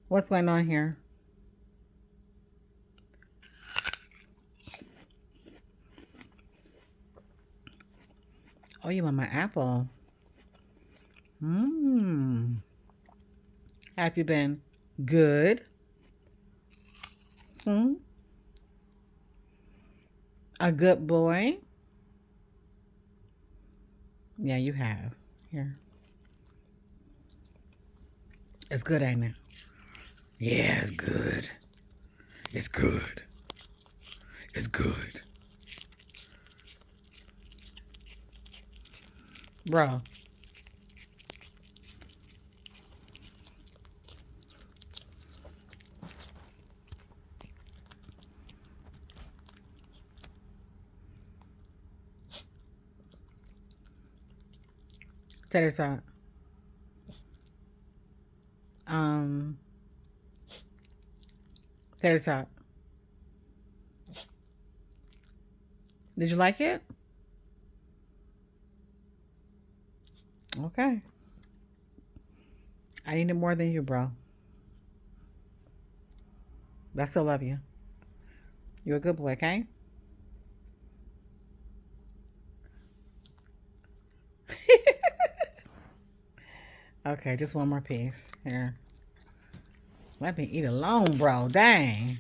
What's going on here? Oh, you want my apple? Mmm. Have you been good? Hmm? A good boy? Yeah, you have. Here. It's good, ain't it? Yeah, it's good. It's good. It's good. Bro. Tatertot. Um, Tatertot. Did you like it? Okay. I need it more than you, bro. But I still love you. You're a good boy, okay? Okay, just one more piece. Here. Let me eat alone, bro. Dang.